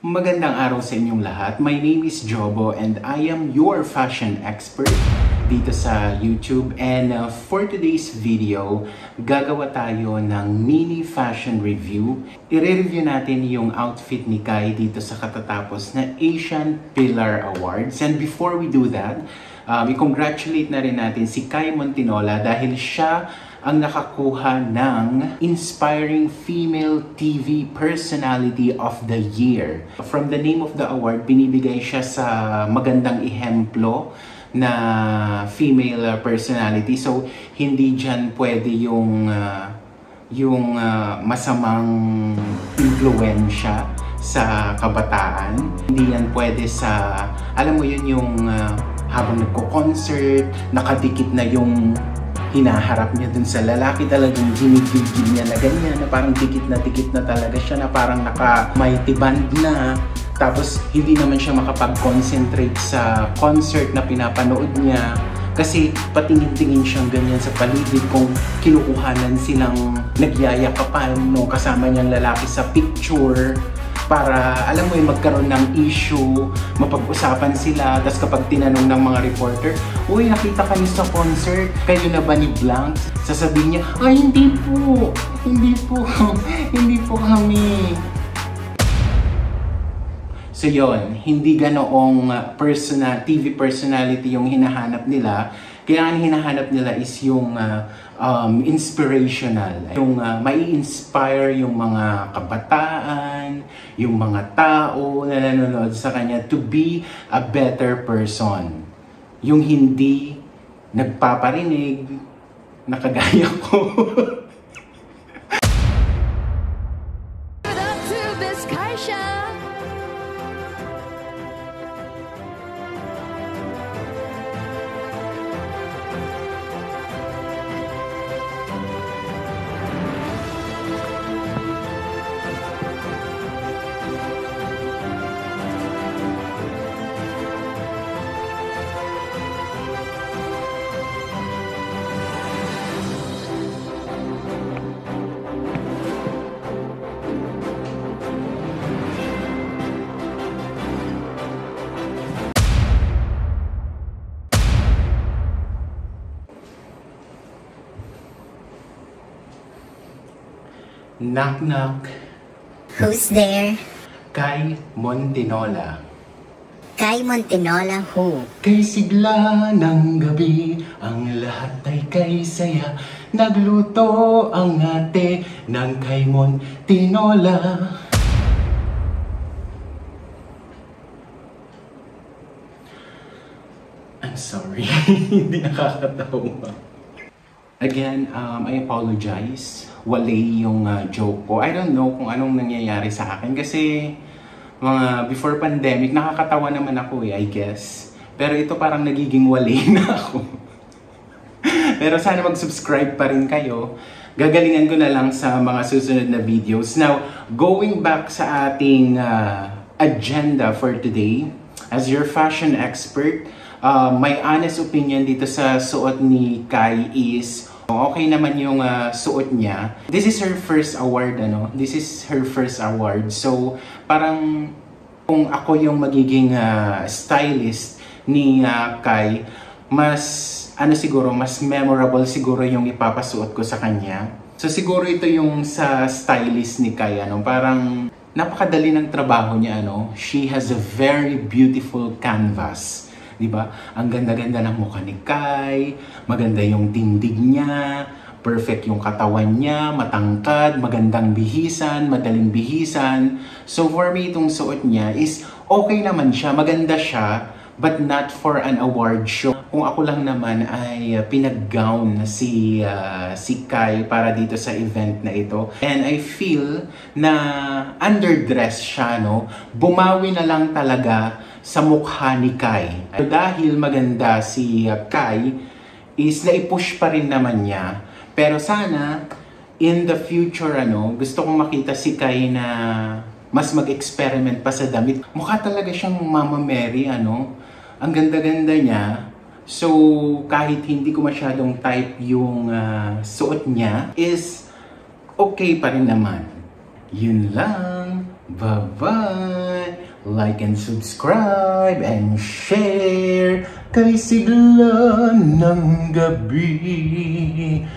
Magandang araw sa inyong lahat. My name is Jobo and I am your fashion expert dito sa YouTube. And for today's video, gagawa tayo ng mini fashion review. I-review natin yung outfit ni Kai dito sa katatapos na Asian Pillar Awards. And before we do that, i-congratulate na rin natin si Kai Montinola dahil siya ang nakakuha ng Inspiring Female TV Personality of the Year. From the name of the award, binibigay siya sa magandang ehemplo na female personality. So, hindi dyan pwede yung masamang impluensya sa kabataan. Hindi yan pwede sa, alam mo yun, yung habang nagko-concert, nakadikit na yung hinaharap niya dun sa lalaki, talagang ginigil niya na ganyan, na parang dikit na talaga siya, na parang naka-mighty band na. Tapos hindi naman siya makapag-concentrate sa concert na pinapanood niya kasi patingin-tingin siyang ganyan sa paligid kung kinukuhanan silang nagyayakapan, no, kasama niyang lalaki sa picture. Para, alam mo yung magkaroon ng issue, mapag-usapan sila, tapos kapag tinanong ng mga reporter, uy, nakita kami sa concert, kayo na ba ni Blank? Sasabihin niya, ay, hindi po hindi po kami. So yun, hindi ganoong TV personality yung hinahanap nila. Kaya ang hinahanap nila is yung inspirational. Yung mai-inspire yung mga kabataan, yung mga tao na nanonood sa kanya to be a better person. Yung hindi nagpaparinig na kagaya ko. Knock knock. Who's there? Kai Montinola. Kai Montinola who? Kay sigla ng gabi, ang lahat ay kay saya. Nagluto ang ate ng Kai Montinola. I'm sorry, hindi nakakatawa. Again, I apologize. Wali yung joke ko. I don't know kung anong nangyayari sa akin kasi before pandemic, nakakatawa naman ako I guess. Pero ito parang nagiging wali na ako. Pero sana mag-subscribe pa rin kayo. Gagalingan ko na lang sa mga susunod na videos. Now, going back sa ating agenda for today, as your fashion expert, my honest opinion dito sa suot ni Kai is okay naman yung suot niya. This is her first award, ano? This is her first award. So, parang kung ako yung magiging stylist ni Kai, mas memorable siguro yung ipapasuot ko sa kanya. So, siguro ito yung sa stylist ni Kai, ano? Parang napakadali ng trabaho niya, ano? She has a very beautiful canvas. Diba? Ang ganda-ganda ng mukha ni Kai, maganda yung tindig niya, perfect yung katawan niya, matangkad, magandang bihisan, madaling bihisan. So for me, itong suot niya is okay naman siya, maganda siya, but not for an award show. Kung ako lang naman ay pinag-gown si Kai para dito sa event na ito. And I feel na underdress siya, no? Bumawi na lang talaga sa mukha ni Kai. Dahil maganda si Kai, is naipush pa rin naman niya. Pero sana, in the future, gusto kong makita si Kai na mas mag-experiment pa sa damit. Mukha talaga siyang Mama Mary, Ang ganda-ganda niya. So, kahit hindi ko masyadong type yung suot niya, is okay pa rin naman. Yun lang. Bye-bye! like and subscribe and share kay Sigla ng Gabi.